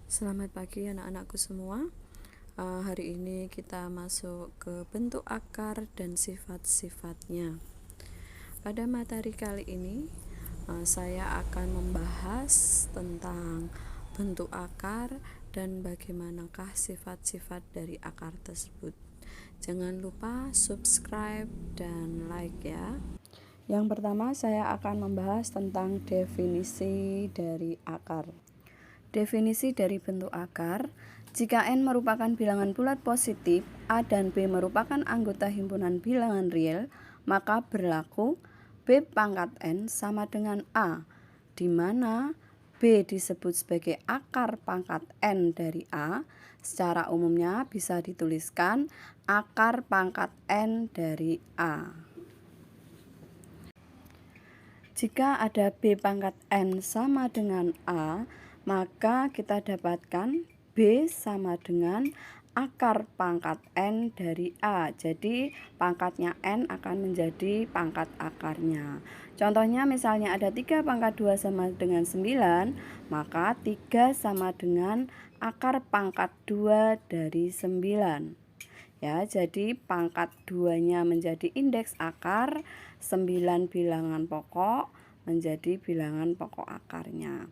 Selamat pagi anak-anakku semua. Hari ini kita masuk ke bentuk akar dan sifat-sifatnya. Pada materi kali ini saya akan membahas tentang bentuk akar dan bagaimanakah sifat-sifat dari akar tersebut. Jangan lupa subscribe dan like ya. Yang pertama saya akan membahas tentang definisi dari akar. Definisi dari bentuk akar, jika N merupakan bilangan bulat positif, A dan B merupakan anggota himpunan bilangan real, maka berlaku B pangkat N sama dengan A, di mana B disebut sebagai akar pangkat N dari A. Secara umumnya bisa dituliskan akar pangkat N dari A. Jika ada B pangkat N sama dengan A, maka kita dapatkan B sama dengan akar pangkat N dari A. Jadi pangkatnya N akan menjadi pangkat akarnya. Contohnya misalnya ada 3 pangkat 2 sama dengan 9, maka 3 sama dengan akar pangkat 2 dari 9. Ya, jadi pangkat 2-nya menjadi indeks akar, 9 bilangan pokok menjadi bilangan pokok akarnya.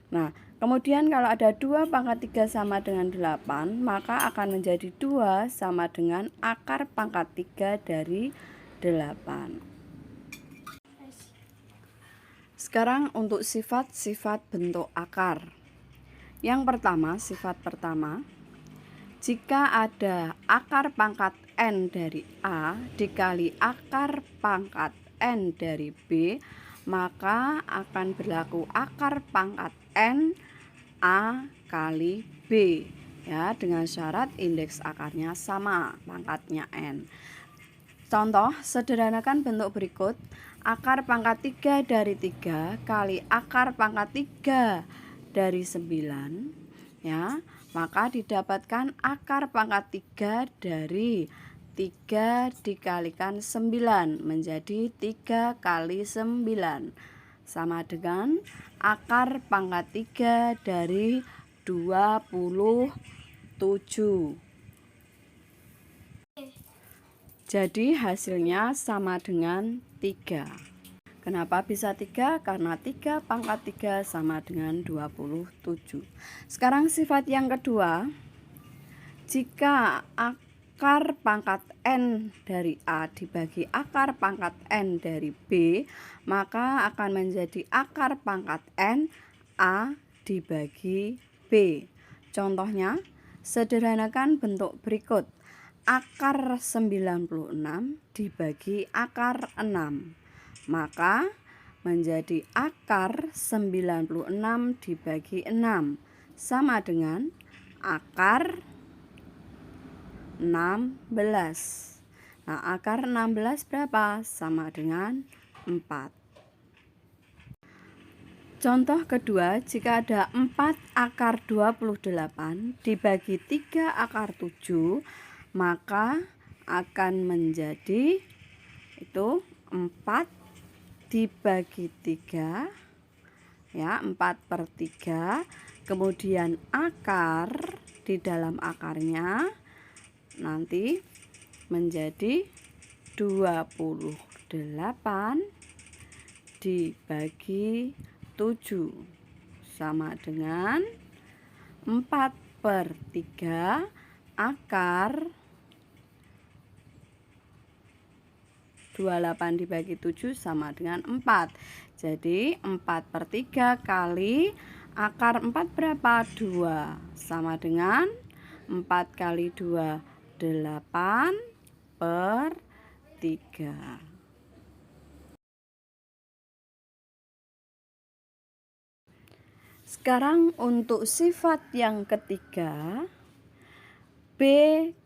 Nah, kemudian kalau ada 2 pangkat 3 sama dengan 8, maka akan menjadi 2 sama dengan akar pangkat 3 dari 8. Sekarang untuk sifat-sifat bentuk akar. Yang pertama, sifat pertama, jika ada akar pangkat N dari A dikali akar pangkat N dari B, maka akan berlaku akar pangkat N A kali B, ya, dengan syarat indeks akarnya sama, pangkatnya N. Contoh, sederhanakan bentuk berikut. Akar pangkat 3 dari 3 kali akar pangkat 3 dari 9, ya, maka didapatkan akar pangkat 3 dari 3 dikalikan 9 menjadi 3 kali 9 sama dengan akar pangkat 3 dari 27. Jadi hasilnya sama dengan 3. Kenapa bisa 3? Karena 3 pangkat 3 sama dengan 27. Sekarang sifat yang kedua, jika akar pangkat N dari A dibagi akar pangkat N dari B, maka akan menjadi akar pangkat N A dibagi B. Contohnya, sederhanakan bentuk berikut. Akar 96 dibagi akar 6, maka menjadi akar 96 dibagi 6 sama dengan akar 16. Nah, akar 16 berapa? Sama dengan 4. Contoh kedua, jika ada 4 akar 28 dibagi 3 akar 7, maka akan menjadi itu 4 dibagi 3, ya, 4/3. Kemudian akar di dalam akarnya nanti menjadi 28 dibagi 7 sama dengan 4/3 akar 28 dibagi 7 sama dengan 4. Jadi 4/3 kali akar 4 berapa? 2. Sama dengan 4 kali 2, 8/3. Sekarang untuk sifat yang ketiga, B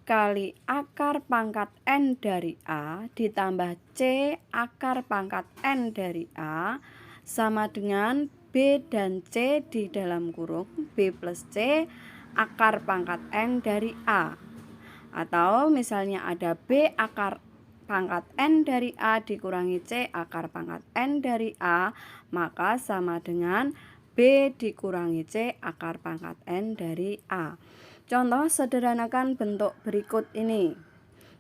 kali akar pangkat N dari A ditambah C akar pangkat N dari A sama dengan B dan C di dalam kurung B plus C akar pangkat N dari A. Atau misalnya ada B akar pangkat N dari A dikurangi C akar pangkat N dari A, maka sama dengan B B dikurangi C akar pangkat N dari A. Contoh sederhanakan bentuk berikut ini.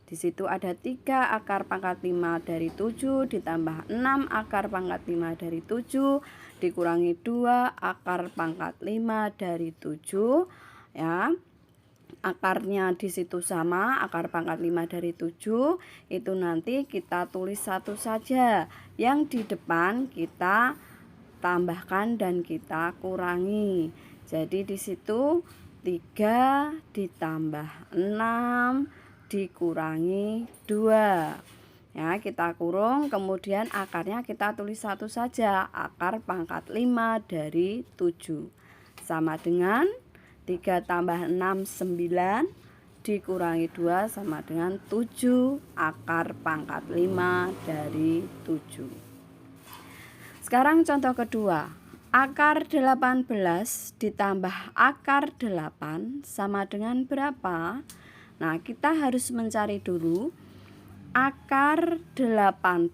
Di situ ada 3 akar pangkat 5 dari 7 ditambah 6 akar pangkat 5 dari 7 dikurangi 2 akar pangkat 5 dari 7 ya. Akarnya di situ sama, akar pangkat 5 dari 7 itu nanti kita tulis satu saja. Yang di depan kita tambahkan dan kita kurangi. Jadi di situ 3 ditambah 6 dikurangi 2. Ya, kita kurung, kemudian akarnya kita tulis satu saja, akar pangkat 5 dari 7. Sama dengan 3 tambah 6 9 dikurangi 2 sama dengan 7 akar pangkat 5 dari 7. Sekarang contoh kedua. Akar 18 ditambah akar 8 sama dengan berapa? Nah, kita harus mencari dulu. Akar 18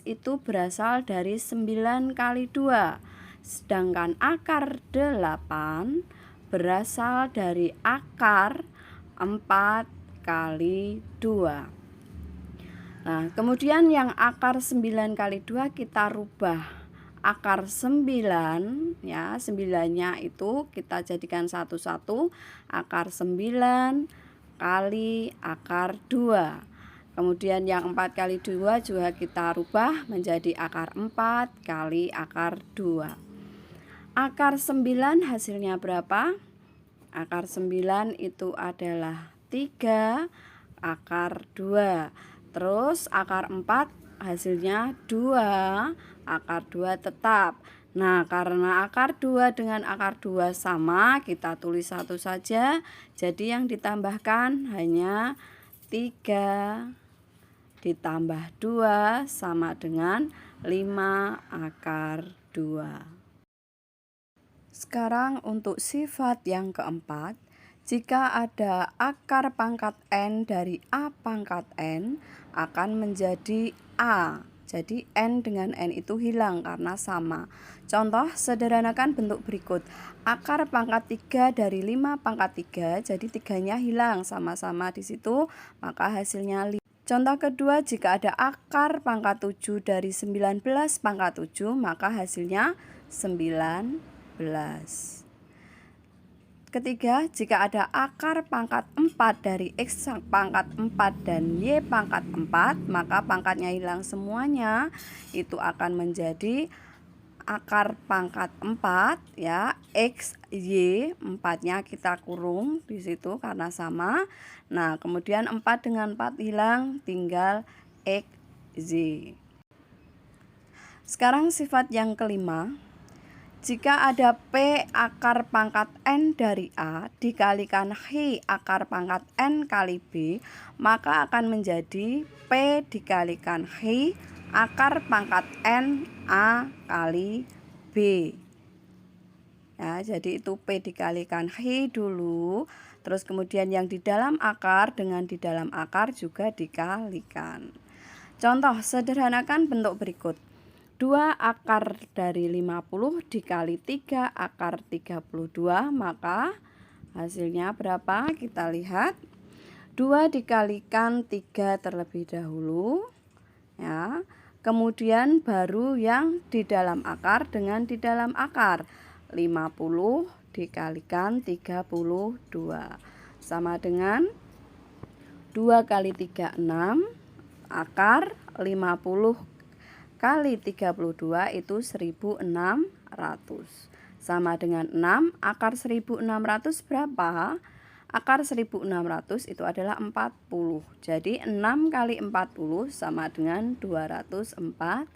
itu berasal dari 9 kali 2. Sedangkan akar 8 berasal dari akar 4 kali 2. Nah, kemudian yang akar 9 kali 2 kita rubah. Akar 9 ya, 9-nya itu kita jadikan satu-satu. Akar 9 kali akar 2. Kemudian yang 4 kali 2 juga kita rubah menjadi akar 4 kali akar 2. Akar 9 hasilnya berapa? Akar 9 itu adalah 3 akar 2. Terus akar 4 hasilnya 2 akar 2 tetap. Nah, karena akar 2 dengan akar 2 sama, kita tulis satu saja. Jadi yang ditambahkan hanya 3 ditambah 2 sama dengan 5 akar 2. Sekarang untuk sifat yang keempat, jika ada akar pangkat N dari A pangkat N akan menjadi A. Jadi N dengan N itu hilang karena sama. Contoh sederhanakan bentuk berikut. Akar pangkat 3 dari 5 pangkat 3, jadi 3-nya hilang sama-sama di situ, maka hasilnya 5. Contoh kedua, jika ada akar pangkat 7 dari 19 pangkat 7, maka hasilnya 19. Ketiga, jika ada akar pangkat 4 dari X pangkat 4 dan Y pangkat 4, maka pangkatnya hilang semuanya, itu akan menjadi akar pangkat 4 ya, X, Y, 4-nya kita kurung di situ karena sama. Nah, kemudian 4 dengan 4 hilang, tinggal X, Y. Sekarang sifat yang kelima. Jika ada P akar pangkat N dari A dikalikan H akar pangkat N kali B, maka akan menjadi P dikalikan H akar pangkat N A kali B. Ya, jadi itu P dikalikan H dulu, terus kemudian yang di dalam akar dengan di dalam akar juga dikalikan. Contoh sederhanakan bentuk berikut. 2 akar dari 50 dikali 3 akar 32, maka hasilnya berapa? Kita lihat. 2 dikalikan 3 terlebih dahulu. Ya. Kemudian baru yang di dalam akar dengan di dalam akar. 50 dikalikan 32. Sama dengan 2 kali 3, 6. Akar 50 kali 32 itu 1600. Sama dengan 6, akar 1600 berapa? Akar 1600 itu adalah 40. Jadi 6 kali 40 sama dengan 240.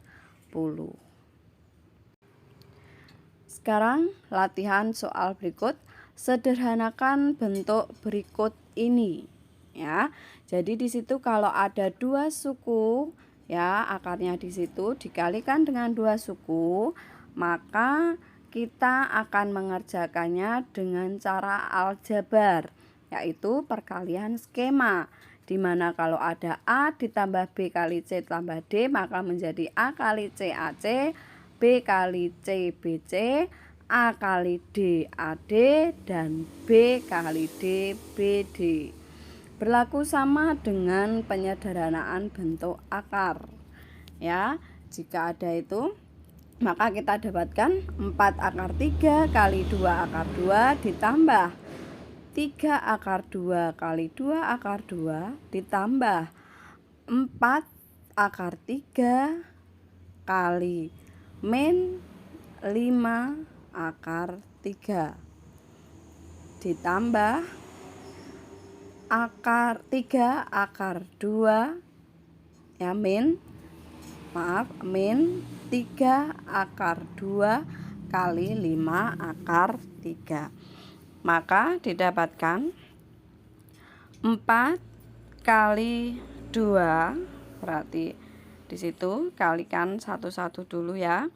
Sekarang latihan soal berikut. Sederhanakan bentuk berikut ini. Ya. Jadi di situ kalau ada 2 suku, ya, akarnya di situ dikalikan dengan 2 suku, maka kita akan mengerjakannya dengan cara aljabar, yaitu perkalian skema, di mana kalau ada A ditambah B kali C tambah D, maka menjadi A kali C AC, B kali C BC, A kali D AD, dan B kali D BD. Berlaku sama dengan penyederhanaan bentuk akar. Ya, jika ada itu, maka kita dapatkan 4 akar 3 kali 2 akar 2 ditambah 3 akar 2 kali 2 akar 2 ditambah 4 akar 3 kali min 5 akar 3 ditambah akar 3 akar 2 ya, min 3 akar 2 kali 5 akar 3. Maka didapatkan 4 kali 2, berarti di situ kalikan satu-satu dulu ya.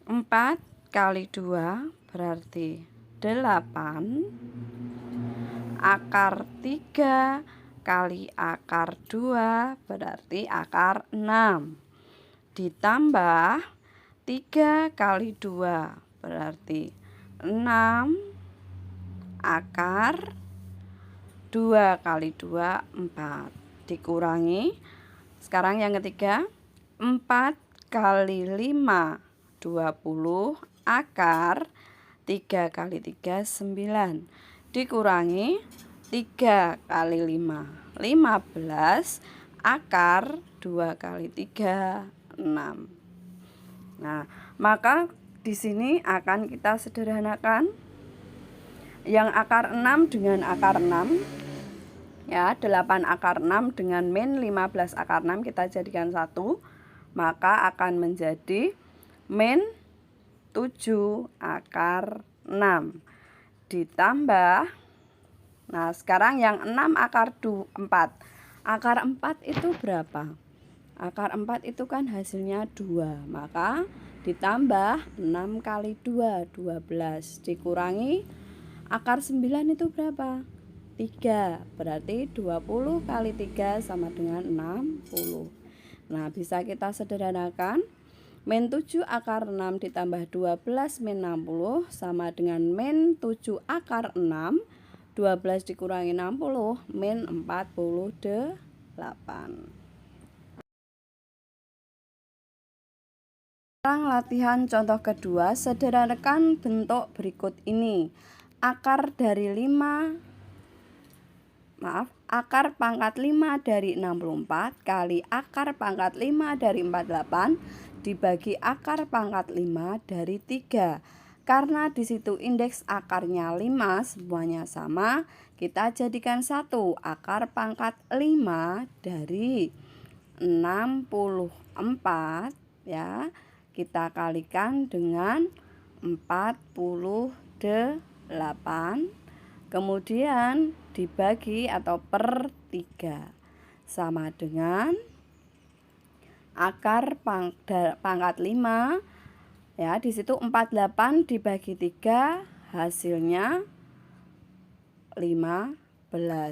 4 kali 2 berarti 8 akar 3 kali akar 2 berarti akar 6 ditambah 3 kali 2 berarti 6 akar 2 kali 2 4 dikurangi. Sekarang yang ketiga, 4 kali 5 20 akar 3 kali 3 9 dikurangi 3 kali 5 15 akar 2 kali 3 6. Nah, maka di sini akan kita sederhanakan yang akar 6 dengan akar 6 ya, 8 akar 6 dengan min 15 akar 6 kita jadikan satu, maka akan menjadi min 7 akar 6 ditambah, nah sekarang yang 6 akar 4 akar 4 itu berapa? Akar 4 itu kan hasilnya 2, maka ditambah 6 kali 2 12 dikurangi akar 9 itu berapa? 3, berarti 20 kali 3 sama dengan 60. Nah, bisa kita sederhanakan, min 7 akar 6 ditambah 12 min 60 sama dengan min 7 akar 6, 12 dikurangi 60 min 48. Sekarang latihan contoh kedua, sederhanakan bentuk berikut ini. Akar pangkat 5 dari 64 kali akar pangkat 5 dari 48 dibagi akar pangkat 5 dari 3. Karena di situ indeks akarnya 5 semuanya sama, kita jadikan 1 akar pangkat 5 dari 64 ya. Kita kalikan dengan 48, kemudian dibagi atau per 3 sama dengan akar pangkat 5 ya, di situ 48 dibagi 3 hasilnya 15.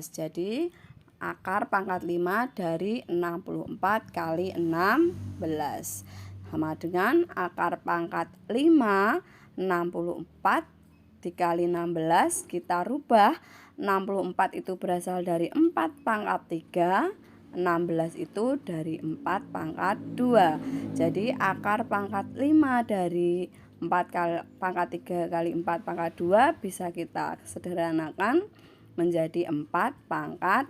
Jadi akar pangkat 5 dari 64 kali 16 sama dengan akar pangkat 5 64 dikali 16, kita rubah 64 itu berasal dari 4 pangkat 3, 16 itu dari 4 pangkat 2. Jadi akar pangkat 5 dari 4 kali pangkat 3 kali 4 pangkat 2 bisa kita sederhanakan menjadi 4 pangkat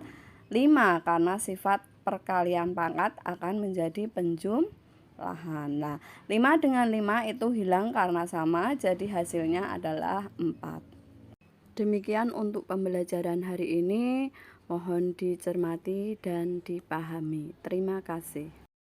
5 karena sifat perkalian pangkat akan menjadi penjumlahan. Nah, 5 dengan 5 itu hilang karena sama, jadi hasilnya adalah 4. Demikian untuk pembelajaran hari ini, mohon dicermati dan dipahami. Terima kasih.